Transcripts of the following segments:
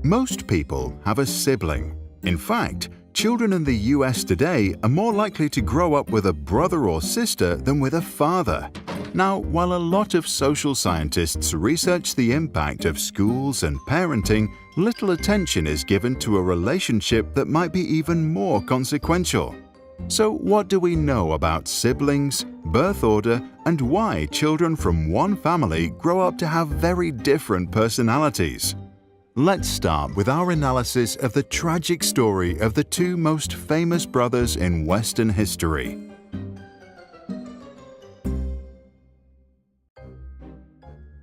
Most people have a sibling. In fact, children in the US today are more likely to grow up with a brother or sister than with a father. Now, while a lot of social scientists research the impact of schools and parenting, little attention is given to a relationship that might be even more consequential. So, what do we know about siblings, birth order, and why children from one family grow up to have very different personalities? Let's start with our analysis of the tragic story of the two most famous brothers in Western history.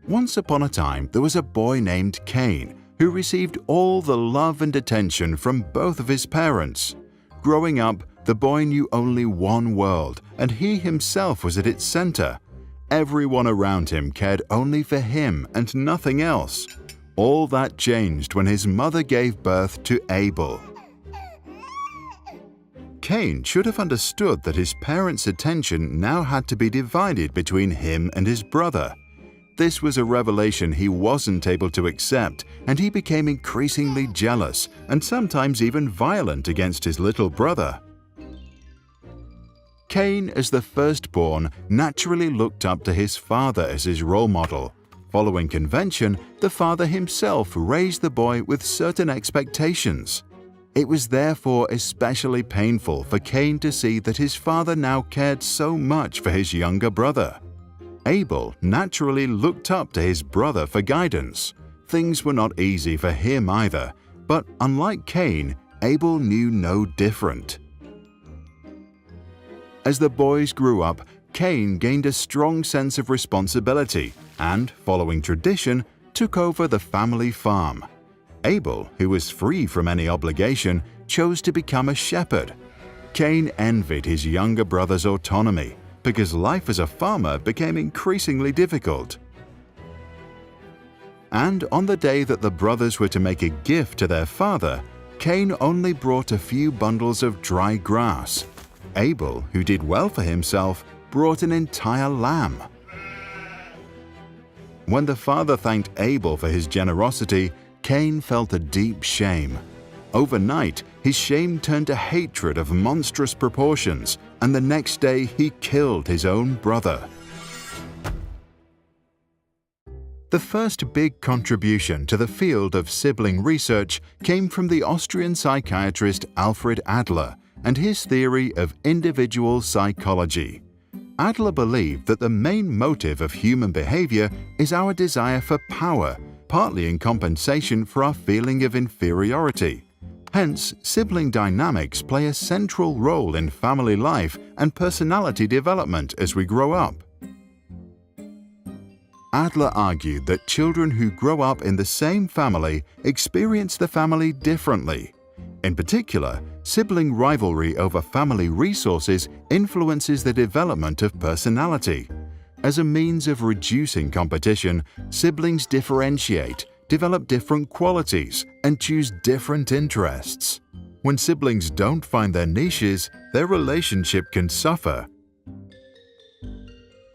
Once upon a time, there was a boy named Cain who received all the love and attention from both of his parents. Growing up, the boy knew only one world, and he himself was at its center. Everyone around him cared only for him and nothing else. All that changed when his mother gave birth to Abel. Cain should have understood that his parents' attention now had to be divided between him and his brother. This was a revelation he wasn't able to accept, and he became increasingly jealous and sometimes even violent against his little brother. Cain, as the firstborn, naturally looked up to his father as his role model. Following convention, the father himself raised the boy with certain expectations. It was therefore especially painful for Cain to see that his father now cared so much for his younger brother. Abel naturally looked up to his brother for guidance. Things were not easy for him either, but unlike Cain, Abel knew no different. As the boys grew up, Cain gained a strong sense of responsibility and, following tradition, took over the family farm. Abel, who was free from any obligation, chose to become a shepherd. Cain envied his younger brother's autonomy because life as a farmer became increasingly difficult. And on the day that the brothers were to make a gift to their father, Cain only brought a few bundles of dry grass. Abel, who did well for himself, brought an entire lamb. When the father thanked Abel for his generosity, Cain felt a deep shame. Overnight, his shame turned to hatred of monstrous proportions, and the next day he killed his own brother. The first big contribution to the field of sibling research came from the Austrian psychiatrist Alfred Adler and his theory of individual psychology. Adler believed that the main motive of human behavior is our desire for power, partly in compensation for our feeling of inferiority. Hence, sibling dynamics play a central role in family life and personality development as we grow up. Adler argued that children who grow up in the same family experience the family differently. In particular, sibling rivalry over family resources influences the development of personality. As a means of reducing competition, siblings differentiate, develop different qualities, and choose different interests. When siblings don't find their niches, their relationship can suffer.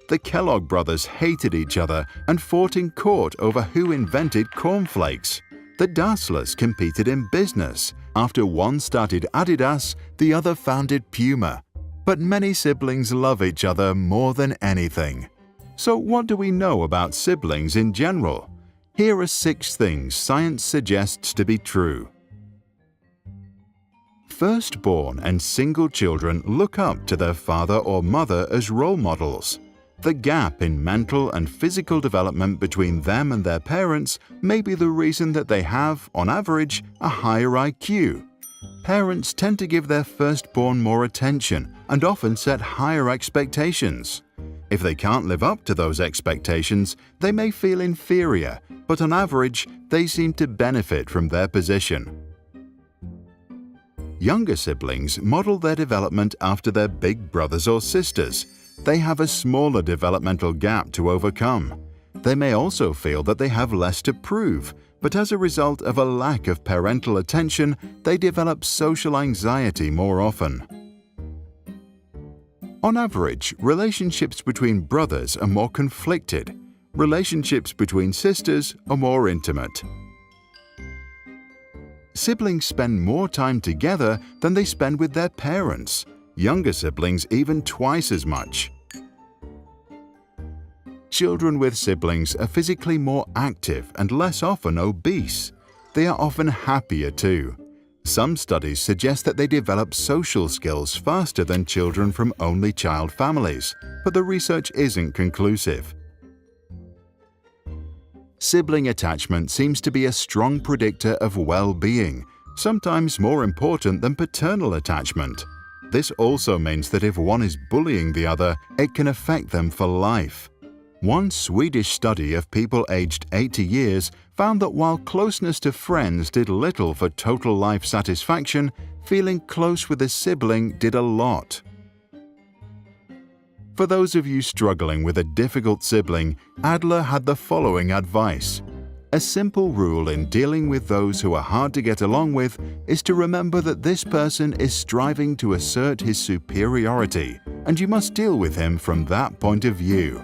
The Kellogg brothers hated each other and fought in court over who invented cornflakes. The Dasslers competed in business. After one started Adidas, the other founded Puma. But many siblings love each other more than anything. So what do we know about siblings in general? Here are 6 things science suggests to be true. Firstborn and single children look up to their father or mother as role models. The gap in mental and physical development between them and their parents may be the reason that they have, on average, a higher IQ. Parents tend to give their firstborn more attention and often set higher expectations. If they can't live up to those expectations, they may feel inferior, but on average, they seem to benefit from their position. Younger siblings model their development after their big brothers or sisters. They have a smaller developmental gap to overcome. They may also feel that they have less to prove, but as a result of a lack of parental attention, they develop social anxiety more often. On average, relationships between brothers are more conflicted. Relationships between sisters are more intimate. siblings spend more time together than they spend with their parents. Younger siblings even twice as much. Children with siblings are physically more active and less often obese. They are often happier too. Some studies suggest that they develop social skills faster than children from only child families, but the research isn't conclusive. Sibling attachment seems to be a strong predictor of well-being, sometimes more important than paternal attachment. This also means that if one is bullying the other, it can affect them for life. One Swedish study of people aged 80 years found that while closeness to friends did little for total life satisfaction, feeling close with a sibling did a lot. For those of you struggling with a difficult sibling, Adler had the following advice. A simple rule in dealing with those who are hard to get along with is to remember that this person is striving to assert his superiority, and you must deal with him from that point of view.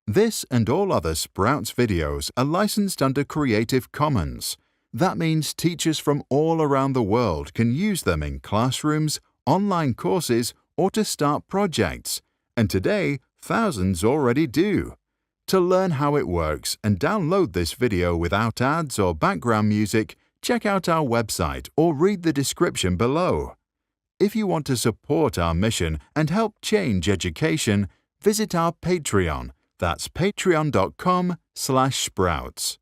This and all other Sprouts videos are licensed under Creative Commons. That means teachers from all around the world can use them in classrooms, online courses, or to start projects. And today, thousands already do. To learn how it works and download this video without ads or background music, check out our website or read the description below. If you want to support our mission and help change education, visit our Patreon. That's patreon.com/sprouts.